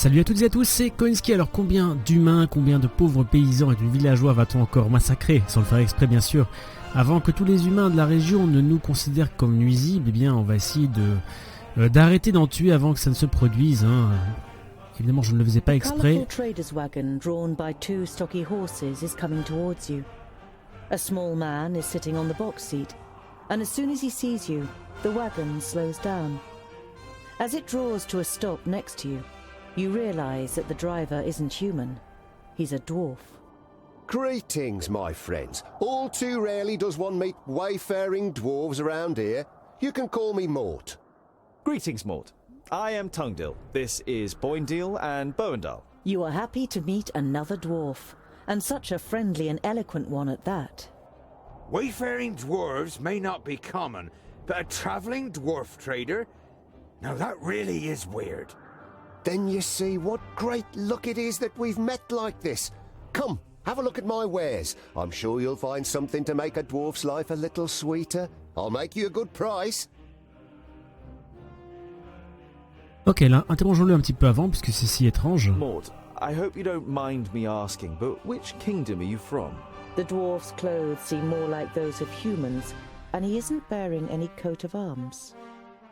Salut à toutes et à tous, c'est Koinski. Alors combien d'humains, combien de pauvres paysans et de villageois va-t-on encore massacrer, sans le faire exprès bien sûr, avant que tous les humains de la région ne nous considèrent comme nuisibles? Eh bien on va essayer d'arrêter d'en tuer avant que ça ne se produise. Évidemment je ne le faisais pas exprès. Trader's wagon drawn by two stocky horses is coming towards you. A small man is sitting on the box seat, and as soon as he sees you, the wagon slows down. As it draws to a stop next to you, you realize that the driver isn't human. He's a dwarf. Greetings, my friends. All too rarely does one meet wayfaring dwarves around here. You can call me Mort. Greetings, Mort. I am Tungdil. This is Boindil and Boendal. You are happy to meet another dwarf, and such a friendly and eloquent one at that. Wayfaring dwarves may not be common, but a travelling dwarf trader? Now that really is weird. Then you see what great luck it is that we've met like this. Come, have a look at my wares. I'm sure you'll find something to make a dwarf's life a little sweeter. I'll make you a good price. Ok, là, interrogeons-le un petit peu avant, puisque c'est si étrange. Mort, I hope you don't mind me asking, but which kingdom are you from? The dwarf's clothes seem more like those of humans, and he isn't bearing any coat of arms.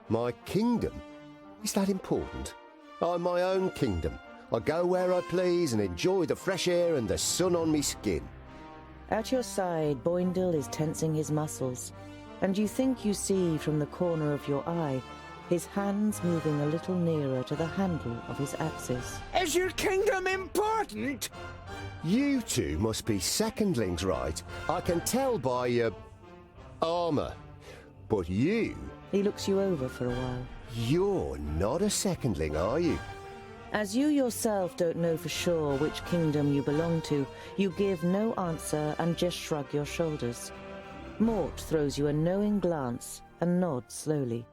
My kingdom? Is that important? I'm my own kingdom. I go where I please and enjoy the fresh air and the sun on me skin. At your side, Boindil is tensing his muscles, and you think you see from the corner of your eye his hands moving a little nearer to the handle of his axes. Is your kingdom important? You two must be secondlings, right? I can tell by your armour. But you... He looks you over for a while. You're not a secondling, are you? As you yourself don't know for sure which kingdom you belong to, you give no answer and just shrug your shoulders. Mort throws you a knowing glance and nods slowly.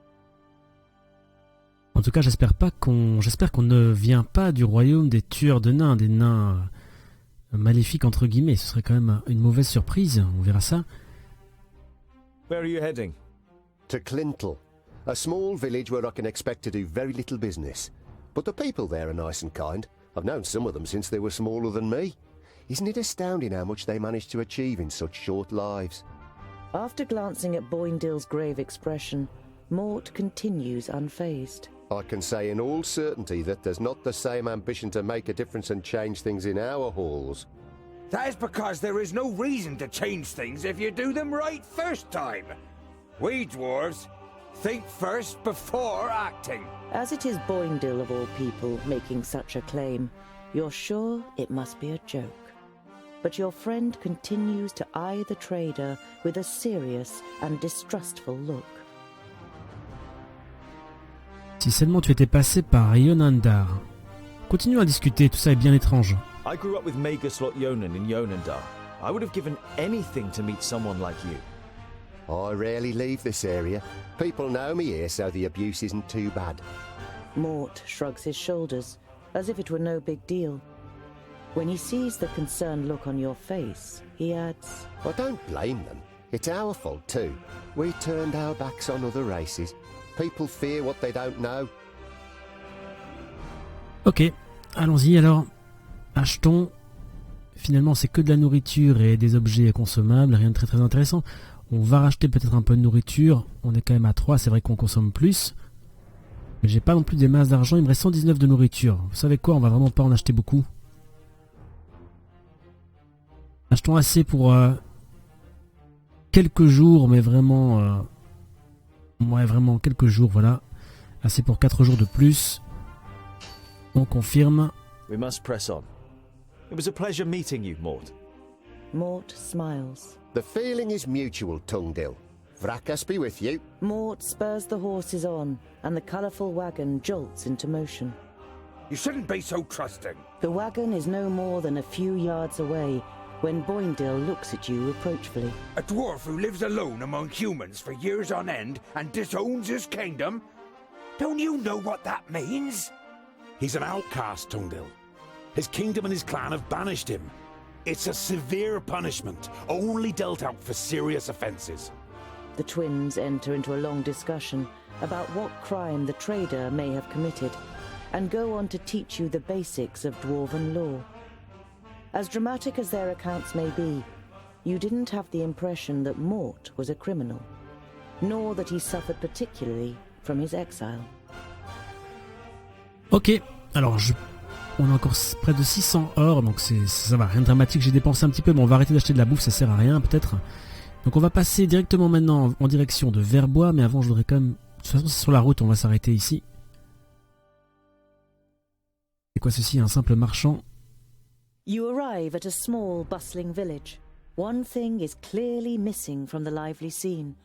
En tout cas, j'espère qu'on ne vient pas du royaume des tueurs de nains, des nains maléfiques entre guillemets. Ce serait quand même une mauvaise surprise. On verra ça. Where are you heading? To Clintel, a small village where I can expect to do very little business. But the people there are nice and kind. I've known some of them since they were smaller than me. Isn't it astounding how much they managed to achieve in such short lives? After glancing at Boindil's grave expression, Mort continues unfazed. I can say in all certainty that there's not the same ambition to make a difference and change things in our halls. That is because there is no reason to change things if you do them right first time. We dwarves think first before acting. As it is Boindil of all people making such a claim, you're sure it must be a joke. But your friend continues to eye the trader with a serious and distrustful look. Si seulement tu étais passé par Yonandar. Continuons à discuter, tout ça est bien étrange. I grew up with Magerslot Yonan in Yonandar. I would have given anything to meet someone like you. I rarely leave this area. People know me here, so the abuse isn't too bad. Mort shrugs his shoulders, as if it were no big deal. When he sees the concerned look on your face, he adds, I don't blame them. It's our fault too. We turned our backs on other races. People fear what they don't know. Ok, allons-y alors. Achetons. Finalement, c'est que de la nourriture et des objets consommables, rien de très très intéressant. On va racheter peut-être un peu de nourriture. On est quand même à 3, c'est vrai qu'on consomme plus. Mais j'ai pas non plus des masses d'argent, il me reste 119 de nourriture. Vous savez quoi, on va vraiment pas en acheter beaucoup. Achetons assez pour quelques jours, mais vraiment... ouais, vraiment quelques jours, voilà. Assez pour 4 jours de plus. On confirme. We must press on. It was a pleasure meeting you, Mort. Mort smiles. The feeling is mutual, Tungdil. Vrakas be with you. Mort spurs the horses on, and the colourful wagon jolts into motion. You shouldn't be so trusting. The wagon is no more than a few yards away when Boindil looks at you reproachfully. A dwarf who lives alone among humans for years on end and disowns his kingdom? Don't you know what that means? He's an outcast, Tungdil. His kingdom and his clan have banished him. It's a severe punishment, only dealt out for serious offences. The twins enter into a long discussion about what crime the trader may have committed, and go on to teach you the basics of dwarven lore. As dramatic as their accounts may be, you didn't have the impression that Mort was a criminal, nor that he suffered particularly from his exile. Ok, alors on a encore près de 600 or, donc ça va, rien de dramatique, j'ai dépensé un petit peu, mais on va arrêter d'acheter de la bouffe, ça sert à rien peut-être. Donc on va passer directement maintenant en direction de Verbois, mais avant je voudrais quand même... De toute façon c'est sur la route, on va s'arrêter ici. C'est quoi ceci, un simple marchand? You arrive at a small, bustling village. One thing is clearly missing from the lively scene: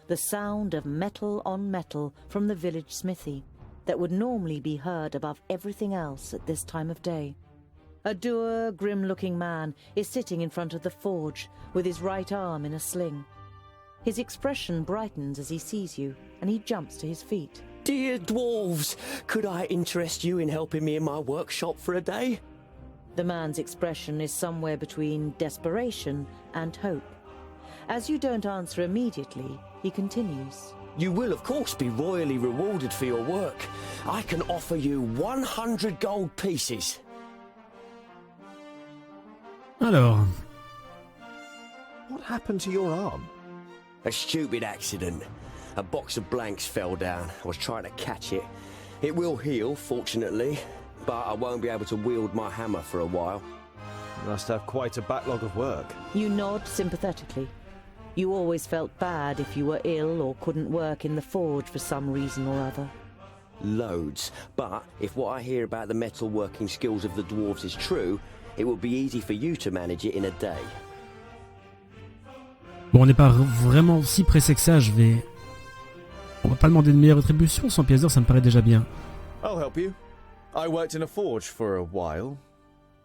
the sound of metal on metal from the village smithy that would normally be heard above everything else at this time of day. A dour, grim-looking man is sitting in front of the forge with his right arm in a sling. His expression brightens as he sees you, and he jumps to his feet. Dear dwarves, could I interest you in helping me in my workshop for a day? The man's expression is somewhere between desperation and hope. As you don't answer immediately, he continues. You will, of course, be royally rewarded for your work. I can offer you 100 gold pieces. Alors, What happened to your arm? A stupid accident. A box of blanks fell down. I was trying to catch it. It will heal, fortunately, but I won't be able to wield my hammer for a while. You must have quite a backlog of work. You nod sympathetically. You always felt bad if you were ill or couldn't work in the forge for some reason or other. Loads. But if what I hear about the metalworking skills of the dwarves is true, it will be easy for you to manage it in a day. bon on n'est pas vraiment si pressé que ça, on va pas demander de meilleure rétribution, 100 pièces d'or ça me paraît déjà bien. I'll help you. I worked in a forge for a while.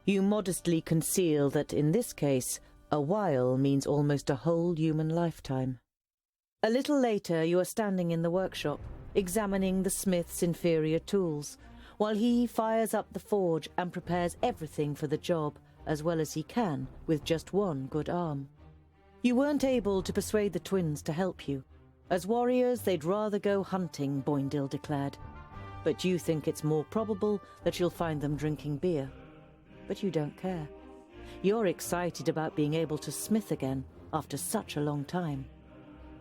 You modestly conceal that in this case, a while means almost a whole human lifetime. A little later, you are standing in the workshop, examining the smith's inferior tools, while he fires up the forge and prepares everything for the job, as well as he can, with just one good arm. You weren't able to persuade the twins to help you. As warriors, they'd rather go hunting, Boindil declared. But you think it's more probable that you'll find them drinking beer. But you don't care. You're excited about being able to smith again after such a long time.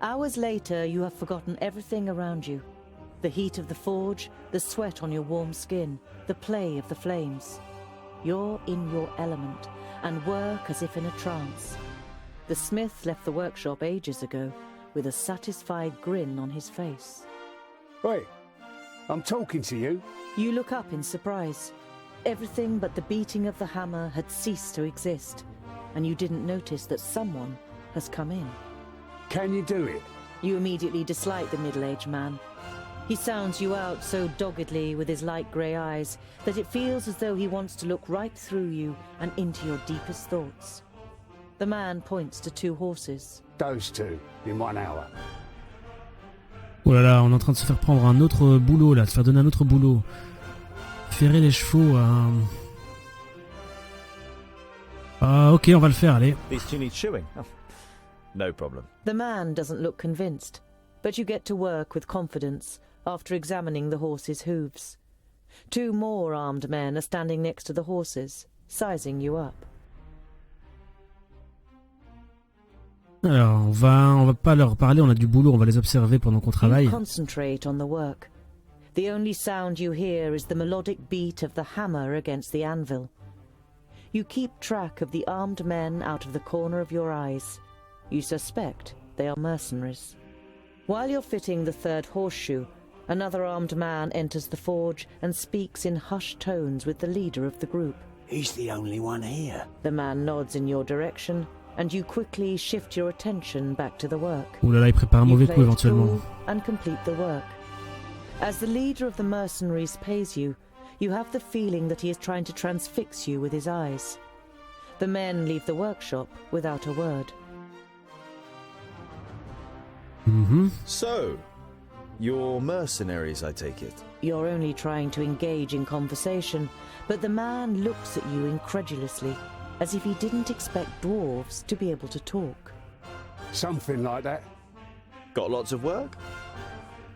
Hours later, you have forgotten everything around you. The heat of the forge, the sweat on your warm skin, the play of the flames. You're in your element and work as if in a trance. The smith left the workshop ages ago with a satisfied grin on his face. Wait, I'm talking to you. You look up in surprise. Everything but the beating of the hammer had ceased to exist, and you didn't notice that someone has come in. Can you do it? You immediately dislike the middle-aged man. He sounds you out so doggedly with his light grey eyes that it feels as though he wants to look right through you and into your deepest thoughts. The man points to two horses. Those two, in 1 hour. Oh là là, on est en train de se faire prendre un autre boulot là, de se faire donner un autre boulot. Ferrer les chevaux à... Ah ok, on va le faire, allez. These two need shoeing. Oh, no problem. The man doesn't look convinced, but you get to work with confidence after examining the horses' hooves. Two more armed men are standing next to the horses, sizing you up. Alors, on va pas leur parler, on a du boulot, on va les observer pendant qu'on travaille. You concentrate on the work. The only sound you hear is the melodic beat of the hammer against the anvil. You keep track of the armed men out of the corner of your eyes. You suspect they are mercenaries. While you're fitting the third horseshoe, another armed man enters the forge and speaks in hushed tones with the leader of the group. He's the only one here. The man nods in your direction, and you quickly shift your attention back to the work. Ouh là là, il prépare un You mauvais play coup it éventuellement. cool and complete the work. As the leader of the mercenaries pays you, you have the feeling that he is trying to transfix you with his eyes. The men leave the workshop without a word. So, you're mercenaries, I take it? You're only trying to engage in conversation, but the man looks at you incredulously, as if he didn't expect dwarves to be able to talk. Something like that. Got lots of work?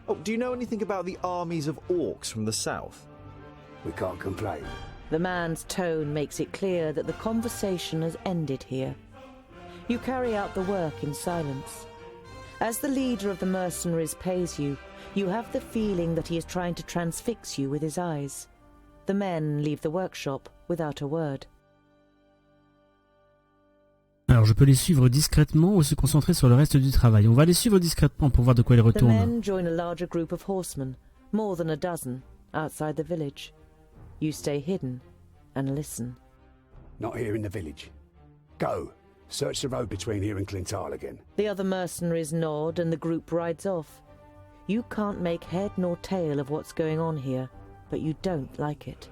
Oh, do you know anything about the armies of orcs from the south? we can't complain. The man's tone makes it clear that the conversation has ended here. You carry out the work in silence. As the leader of the mercenaries pays you, you have the feeling that he is trying to transfix you with his eyes. The men leave the workshop without a word. Alors je peux les suivre discrètement ou se concentrer sur le reste du travail. On va les suivre discrètement pour voir de quoi ils The retournent. men join a larger group of horsemen, more than a dozen, outside the village. You stay hidden and listen. Not here in the village. Go. Search the road between here and Clintal again. The other mercenaries nod and the group rides off. You can't make head nor tail of what's going on here, but you don't like it.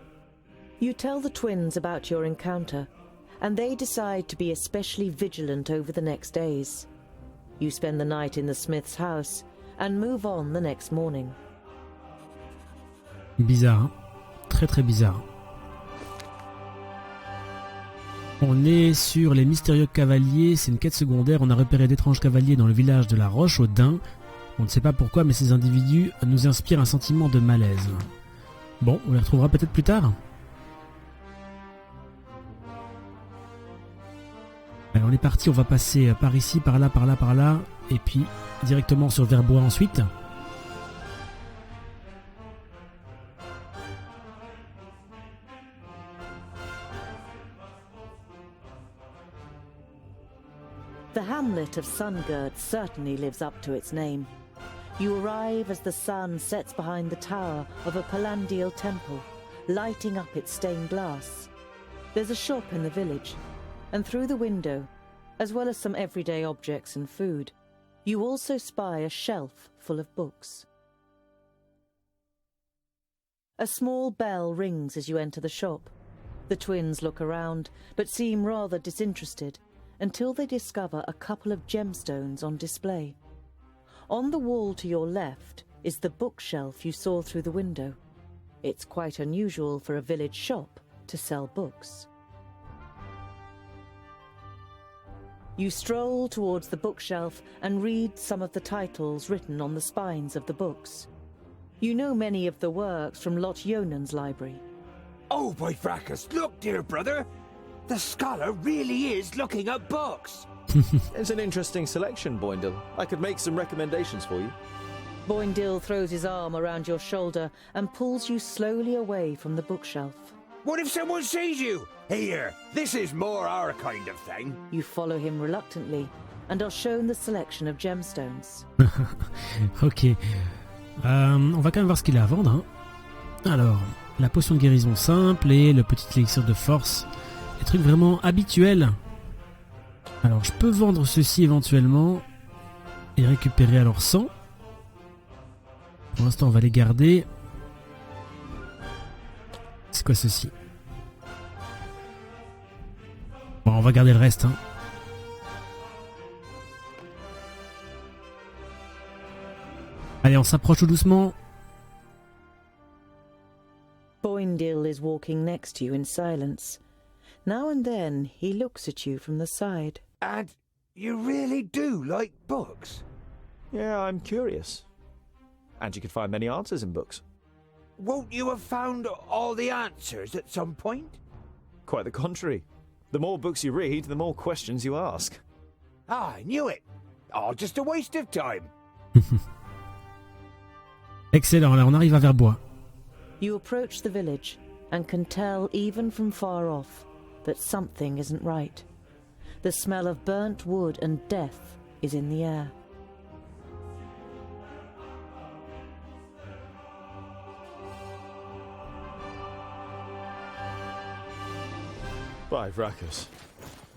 You tell the twins about your encounter, and they decide to be especially vigilant over the next days. You spend the night in the smith's house and move on the next morning. Bizarre, hein? Très très bizarre. On est sur les mystérieux cavaliers, c'est une quête secondaire. On a repéré d'étranges cavaliers dans le village de la Roche, au Dain. On ne sait pas pourquoi, mais ces individus nous inspirent un sentiment de malaise. Bon, on les retrouvera peut-être plus tard. Allez, on est parti, on va passer par ici, par là, par là, par là, et puis directement sur Verbois ensuite. The hamlet of Sungird certainly lives up to its name. You arrive as the sun sets behind the tower of a Palandial temple, lighting up its stained glass. There's a shop in the village, and through the window, as well as some everyday objects and food, you also spy a shelf full of books. A small bell rings as you enter the shop. The twins look around, but seem rather disinterested, until they discover a couple of gemstones on display. On the wall to your left is the bookshelf you saw through the window. It's quite unusual for a village shop to sell books. You stroll towards the bookshelf and read some of the titles written on the spines of the books. You know many of the works from Lot Yonan's library. Oh, by Fracas, look, dear brother! The scholar really is looking at books! It's an interesting selection, Boindle. I could make some recommendations for you. Boindle throws his arm around your shoulder and pulls you slowly away from the bookshelf. What if someone sees you? Here, this is more our kind of thing. You follow him reluctantly and are shown the selection of gemstones. Ok. On va quand même voir ce qu'il a à vendre. Hein. Alors, la potion de guérison simple et le petit élixir de force. Des trucs vraiment habituels. Alors, je peux vendre ceci éventuellement et récupérer alors 100. Pour l'instant, on va les garder. C'est quoi ceci? Bon, on va garder le reste. Hein. Allez, on s'approche tout doucement. Boindle is walking next to you in silence. Now and then, he looks at you from the side. And you really do like books? Yeah, I'm curious. And you could find many answers in books. Won't you have found all the answers at some point? Quite the contrary. The more books you read, the more questions you ask. Ah, I knew it. Oh, just a waste of time. Excellent, là on arrive à Verbois. You approach the village and can tell even from far off that something isn't right. The smell of burnt wood and death is in the air. By Vracus.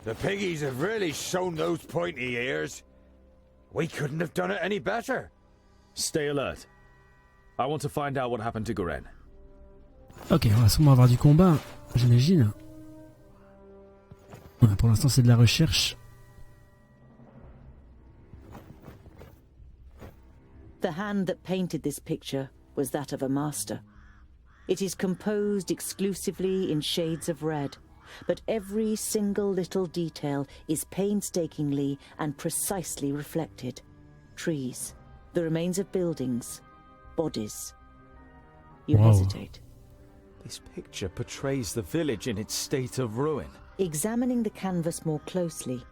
The piggies have really shown those pointy ears. We couldn't have done it any better. Stay alert. I want to find out what happened to Goren. Ok, on va sûrement avoir du combat, j'imagine. Ouais, pour l'instant, c'est de la recherche. The hand that painted this picture was that of a master. It is composed exclusively in shades of red, but every single little detail is painstakingly and precisely reflected. Trees, the remains of buildings, bodies. You Wow. hesitate. This picture portrays the village in its state of ruin. Examining the canvas more closely,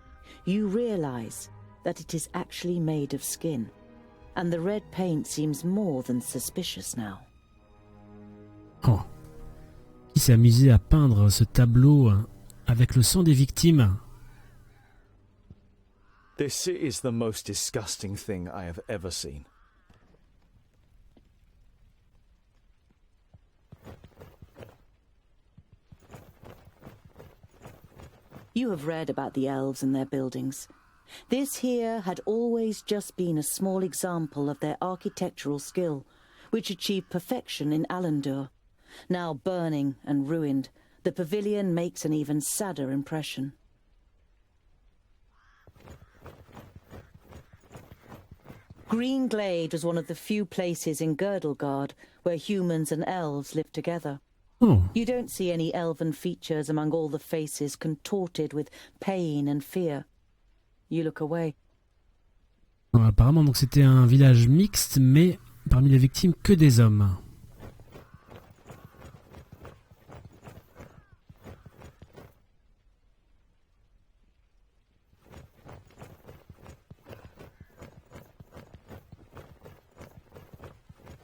you realize that it is actually made of skin, and the red paint seems more than suspicious now. Oh. Qui s'est amusé à peindre ce tableau avec le sang des victimes? This is the most disgusting thing I have ever seen. You have read about the elves and their buildings. This here had always just been a small example of their architectural skill, which achieved perfection in Alandur. Now burning and ruined, the pavilion makes an even sadder impression. Green Glade was one of the few places in Girdlegard where humans and elves lived together. Oh. You don't see any elven features among all the faces contorted with pain and fear. You look away. Bon, apparemment, donc c'était un village mixte, mais parmi les victimes, que des hommes.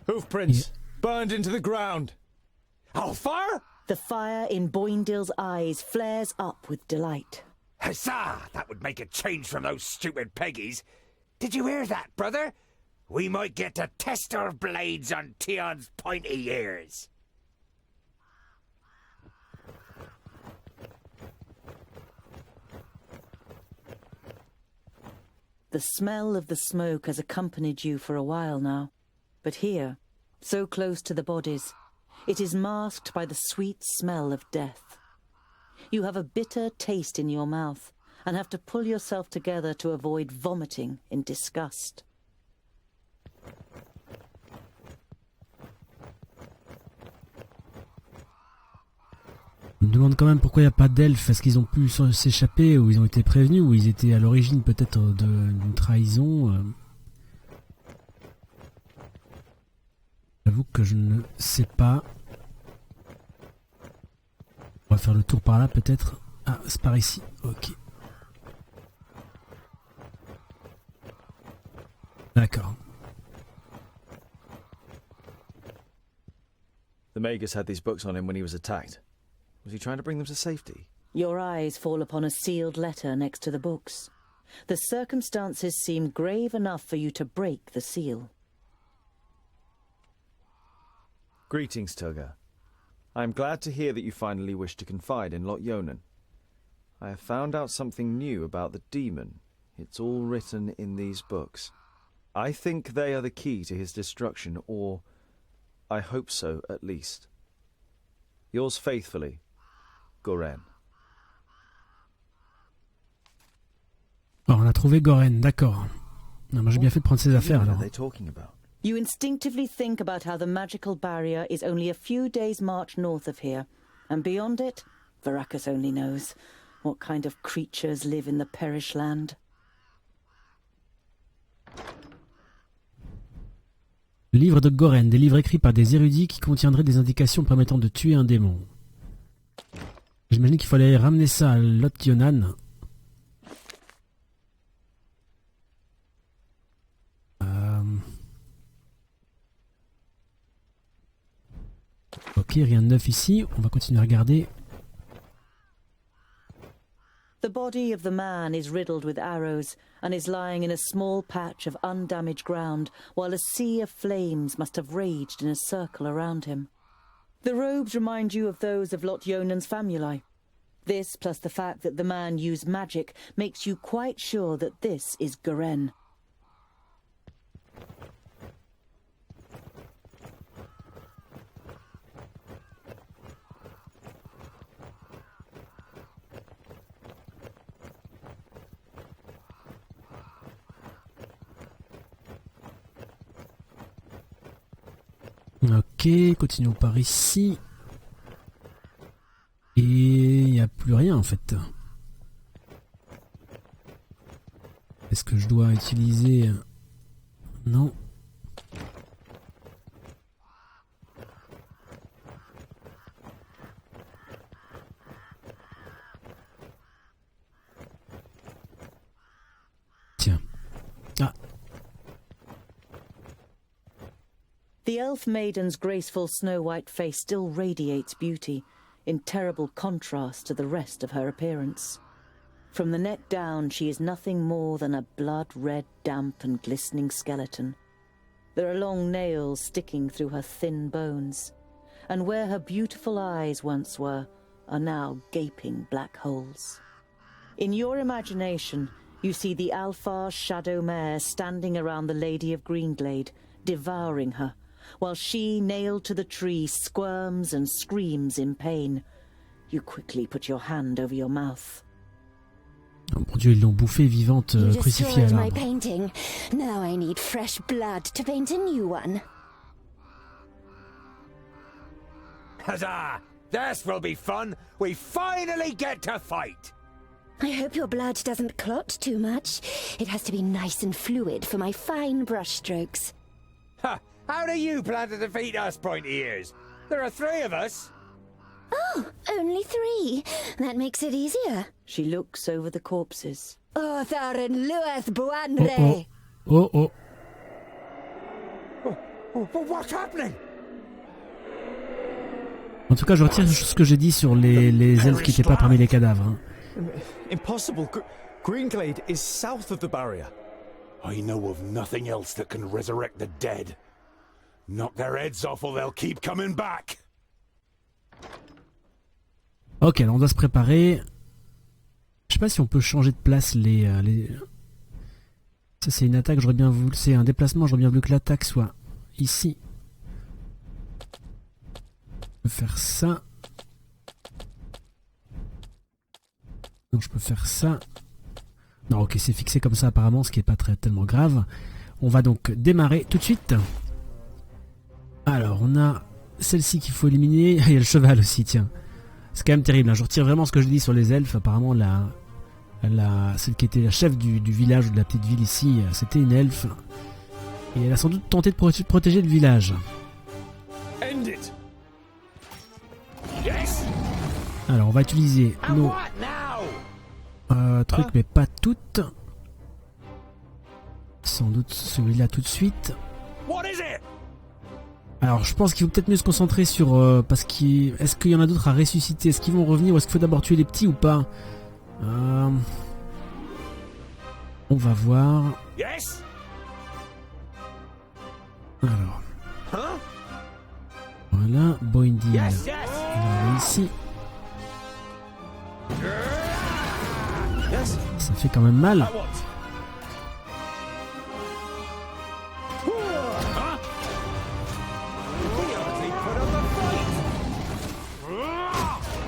Hoofprints! Burned into the ground! Alfar? The fire in Boindill's eyes flares up with delight. Huzzah! That would make a change from those stupid Peggies. Did you hear that, brother? We might get to test our blades on Tion's pointy ears. The smell of the smoke has accompanied you for a while now. But here, so close to the bodies, it is masked by the sweet smell of death. You have a bitter taste in your mouth and have to pull yourself together to avoid vomiting in disgust. Je me demande quand même pourquoi il n'y a pas d'elfes. Est-ce qu'ils ont pu s'échapper ou ils ont été prévenus ou ils étaient à l'origine peut-être d'une trahison J'avoue que je ne sais pas. On va faire le tour par là peut-être. Ah, c'est par ici. Ok. D'accord. The Magus had these books on him when he was attacked. Was he trying to bring them to safety? Your eyes fall upon a sealed letter next to the books. The circumstances seem grave enough for you to break the seal. Greetings, Tugger. I am glad to hear that you finally wish to confide in Lot Yonan. I have found out something new about the demon. It's all written in these books. I think they are the key to his destruction, or I hope so at least. Yours faithfully, Goren. Bon, on a trouvé Goren, d'accord. Non, moi j'ai bien fait de prendre ses affaires What alors. are they talking about? You instinctively think about how the magical barrier is only a few days' march north of here, and beyond it, Varakas only knows what kind of creatures live in the Perish Land. Livre de Goren, des livres écrits par des érudits qui contiendraient des indications permettant de tuer un démon. J'imagine qu'il fallait ramener ça à Lot Yonan. Ok, rien de neuf ici. On va continuer à regarder. The body of the man is riddled with arrows and is lying in a small patch of undamaged ground while a sea of flames must have raged in a circle around him. The robes remind you of those of Lot Yonan's famuli. This, plus the fact that the man used magic, makes you quite sure that this is Goren. Ok, continuons par ici. Et il n'y a plus rien en fait. Est-ce que je dois utiliser... Non. The elf maiden's graceful snow-white face still radiates beauty, in terrible contrast to the rest of her appearance. From the neck down, she is nothing more than a blood-red, damp and glistening skeleton. There are long nails sticking through her thin bones, and where her beautiful eyes once were, are now gaping black holes. In your imagination, you see the Alfar's shadow mare standing around the Lady of Greenglade, devouring her, while she, nailed to the tree, squirms and screams in pain. You quickly put your hand over your mouth. Oh mon Dieu, ils l'ont bouffée vivante, crucifiée à my l'arbre. painting. Now I need fresh blood to paint a new one. Huzzah! This will be fun! We finally get to fight! I hope your blood doesn't clot too much. It has to be nice and fluid for my fine brushstrokes. Ha! How do you plan to defeat us, pointy ears? There are 3 of us. Oh, only 3. That makes it easier. She looks over the corpses. Othar and Lueth Oh Buanre. oh. Oh oh. But what's happening? En tout cas, je retire ce que j'ai dit sur les elfes qui n'étaient pas parmi les cadavres. Hein. Impossible. Greenglade is south of the barrier. I know of nothing else that can resurrect the dead. Knock their heads off or they'll keep coming back. Ok, alors on doit se préparer. Je sais pas si on peut changer de place les... Ça c'est une attaque, j'aurais bien voulu... C'est un déplacement, j'aurais bien voulu que l'attaque soit ici. Je peux faire ça. Donc je peux faire ça. Non, ok, c'est fixé comme ça apparemment, ce qui n'est pas tellement grave. On va donc démarrer tout de suite. Alors, on a celle-ci qu'il faut éliminer. Il y a le cheval aussi, tiens. C'est quand même terrible, hein. Je retire vraiment ce que je dis sur les elfes. Apparemment, celle qui était la chef du village ou de la petite ville ici, c'était une elfe. Et elle a sans doute tenté de protéger le village. End it. Yes. Alors, on va utiliser nos trucs, mais pas toutes. Sans doute celui-là tout de suite. What is it? Alors, je pense qu'il faut peut-être mieux se concentrer sur... parce est-ce qu'il y en a d'autres à ressusciter? Est-ce qu'ils vont revenir ou est-ce qu'il faut d'abord tuer les petits ou pas? On va voir. Yes. Alors. Voilà, Boindil. Yes, yes. Il est ici. Yes. Ça fait quand même mal.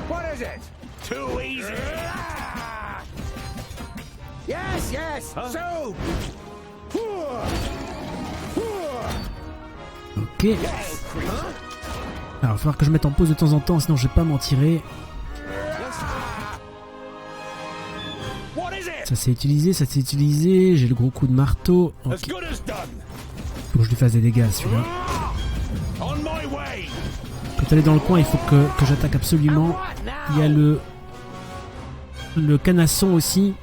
What is it? Too easy. Yes, yes. So. Ok. Alors, il va falloir que je mette en pause de temps en temps, sinon je vais pas m'en tirer. Ça s'est utilisé, j'ai le gros coup de marteau. Okay. Faut que je lui fasse des dégâts celui-là. Quand elle est dans le coin, il faut que j'attaque absolument. Il y a le canasson aussi.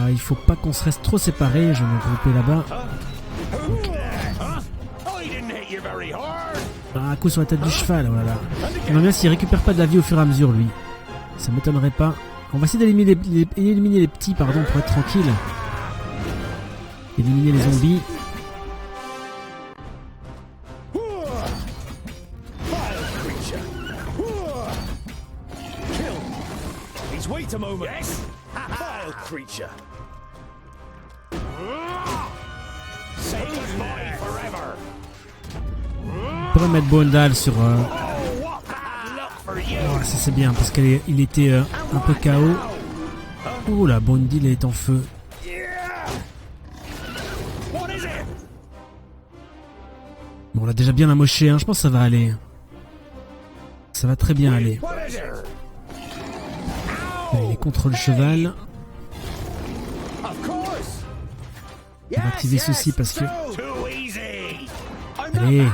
Il faut pas qu'on se reste trop séparés, je vais me grouper là-bas. Okay. Un coup sur la tête du cheval, voilà. J'aimerais bien s'il récupère pas de la vie au fur et à mesure, lui. Ça m'étonnerait pas. On va essayer d'éliminer les petits, pardon, pour être tranquille. Éliminer les zombies. On pourrait mettre Boindal sur... Oh, ça c'est bien parce qu'il était un peu KO. Oh là, Boindil est en feu. Bon, on l'a déjà bien amoché, hein. Je pense que ça va aller. Ça va très bien aller. Il est contre le cheval. On va activer ceci parce que... Allez.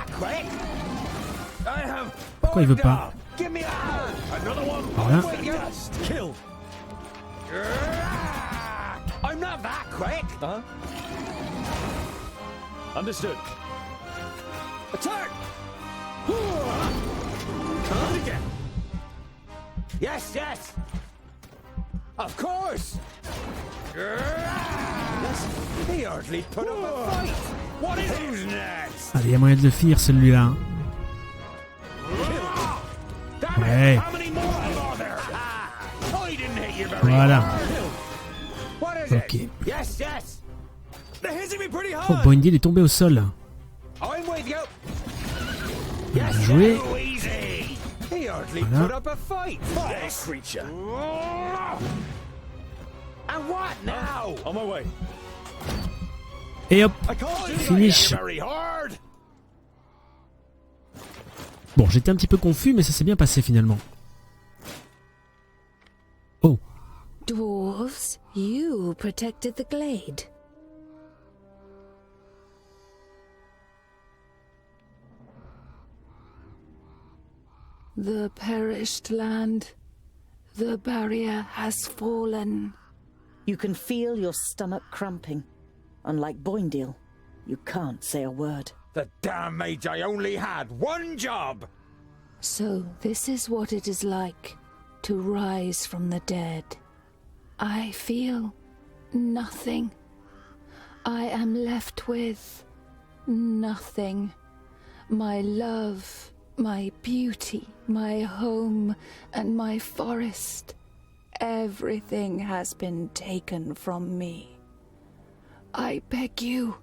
Pourquoi il veut pas? Voilà. A turn! Come again. Yes, yes! Of course! Yes, he hardly put up a fight! What is who's next? Allez, il y a moyen de le finir celui-là. Hein. Ouais. Voilà. Ok. Yes, yes! They're hitting me pretty Oh, hard! Boindil est tombé au sol. I'm with you! Bien joué. Easy! He hardly Voilà. put up a fight! Yes, creature! And what now? On my way. Et hop, I can't do finish. that very hard! Bon, j'étais un petit peu confus, mais ça s'est bien passé finalement. Oh, Dwarves, you protected the glade. The perished land. The barrier has fallen. You can feel your stomach cramping. Unlike Boindil, you can't say a word. The damn Magi only had one job! So this is what it is like to rise from the dead. I feel nothing. I am left with nothing. My love, my beauty, my home, and my forest. Everything has been taken from me. I beg you,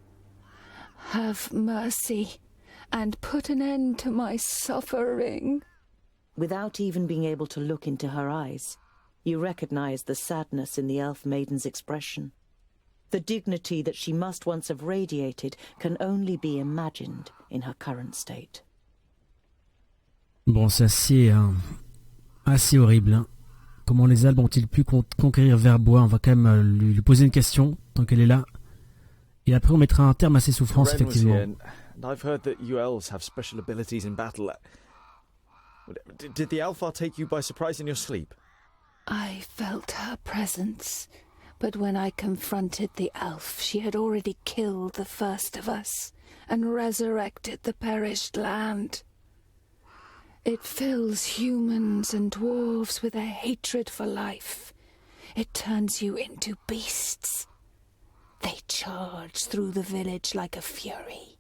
have mercy and put an end to my suffering. Without even being able to look into her eyes, you recognize the sadness in the elf maiden's expression. The dignity that she must once have radiated can only be imagined in her current state. bon, c'est assez horrible. Hein. Comment les Albes ont-ils pu conquérir Verbois? On va quand même lui poser une question tant qu'elle est là. Et après, on mettra un terme à ses souffrances, effectivement. And I've heard that you elves have special abilities in battle. Did the Alfar take you by surprise in your sleep? I felt her presence, but when I confronted the elf, she had already killed the first of us and resurrected the perished land. It fills humans and dwarves with a hatred for life. It turns you into beasts. They charge through the village like a fury,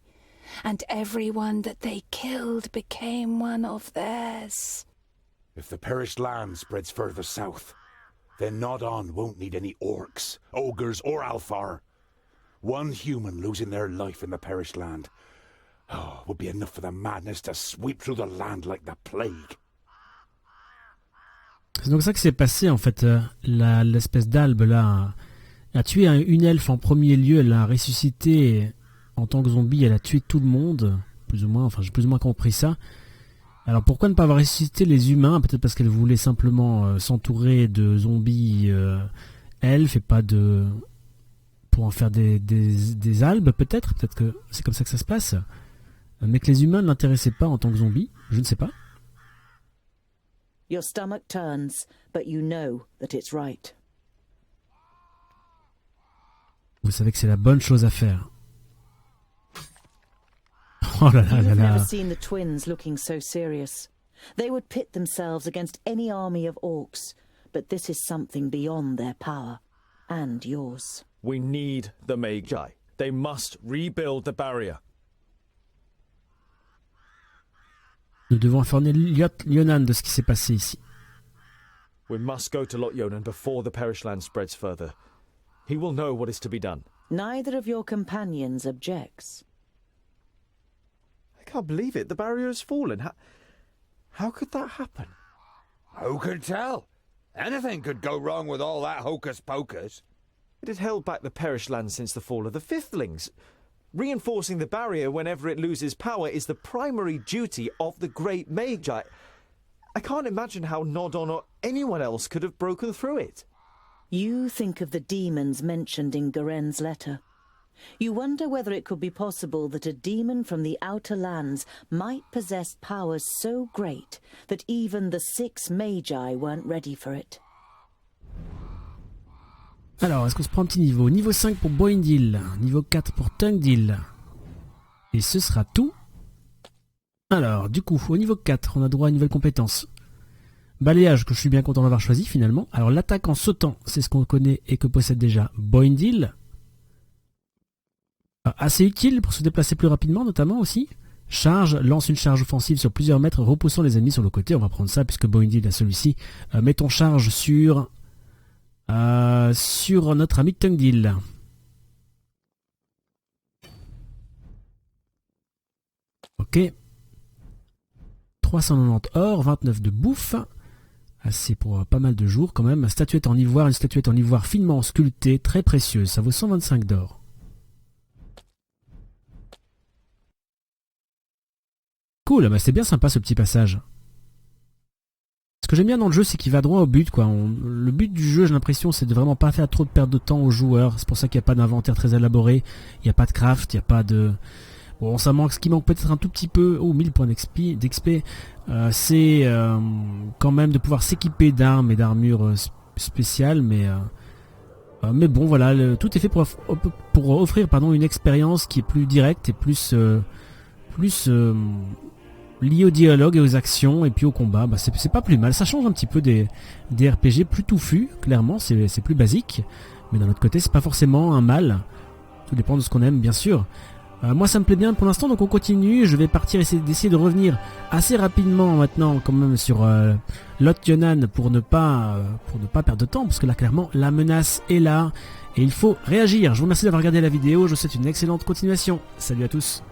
and everyone that they killed became one of theirs. If the perished land spreads further south, then Nodon won't need any orcs, ogres, or Alfar. One human losing their life in the perished land would be enough for the madness to sweep through the land like the plague. C'est donc ça qui s'est passé en fait. L'espèce d'albe là a tué une elfe en premier lieu, elle l'a ressuscité en tant que zombie, elle a tué tout le monde, plus ou moins, enfin j'ai plus ou moins compris ça. Alors pourquoi ne pas avoir ressuscité les humains? Peut-être parce qu'elle voulait simplement s'entourer de zombies elfes et pas de... pour en faire des albes peut-être que c'est comme ça que ça se passe. Mais que les humains ne l'intéressaient pas en tant que zombies, je ne sais pas. Your stomach turns, but you know that it's right. Vous savez que c'est la bonne chose à faire. Oh là là là You've never là. seen the twins looking so serious. They would pit themselves against any army of orcs, but this is something beyond their power, and yours. We need the Magi. They must rebuild the barrier. Nous devons informer Lyonan de ce qui s'est passé ici. We must go to Lot Yonan before the perished land spreads further. He will know what is to be done. Neither of your companions objects. I can't believe it. The barrier has fallen. How could that happen? Who can tell? Anything could go wrong with all that hocus pocus. It had held back the perished land since the fall of the Fifthlings. Reinforcing the barrier whenever it loses power is the primary duty of the great Magi. I can't imagine how Nodon or anyone else could have broken through it. You think of the demons mentioned in Garen's letter. You wonder whether it could be possible that a demon from the outer lands might possess powers so great that even the 6 Magi weren't ready for it. Alors, est-ce qu'on se prend un petit niveau? Niveau 5 pour Boindil, niveau 4 pour Tungdil. Et ce sera tout Alors, du coup, au niveau 4, on a droit à une nouvelle compétence. Balayage, que je suis bien content d'avoir choisi finalement. Alors l'attaque en sautant, c'est ce qu'on connaît et que possède déjà Boindil. Assez utile pour se déplacer plus rapidement notamment aussi. Charge, lance une charge offensive sur plusieurs mètres, repoussant les ennemis sur le côté. On va prendre ça puisque Boindil a celui-ci. Mettons charge sur notre ami Tungdil. Ok. 390 or, 29 de bouffe. Assez pour pas mal de jours quand même. Statuette en ivoire, une statuette en ivoire finement sculptée, très précieuse. Ça vaut 125 d'or. Cool, bah c'est bien sympa ce petit passage. Ce que j'aime bien dans le jeu, c'est qu'il va droit au but, quoi. Le but du jeu, j'ai l'impression, c'est de vraiment pas faire trop de perte de temps aux joueurs. C'est pour ça qu'il n'y a pas d'inventaire très élaboré. Il n'y a pas de craft, il n'y a pas de... Bon, ça manque, ce qui manque peut-être un tout petit peu, 1000 points d'XP, c'est quand même de pouvoir s'équiper d'armes et d'armures spéciales, mais bon, voilà, tout est fait pour offrir une expérience qui est plus directe et plus liée au dialogue et aux actions et puis au combat. Bah, c'est pas plus mal, ça change un petit peu des RPG plus touffus, clairement, c'est plus basique, mais d'un autre côté, c'est pas forcément un mal, tout dépend de ce qu'on aime, bien sûr. Moi ça me plaît bien pour l'instant, donc on continue. Je vais partir d'essayer de revenir assez rapidement maintenant quand même sur Lot Yonan pour ne pas perdre de temps, parce que là clairement la menace est là et il faut réagir. Je vous remercie d'avoir regardé la vidéo, je vous souhaite une excellente continuation. Salut à tous.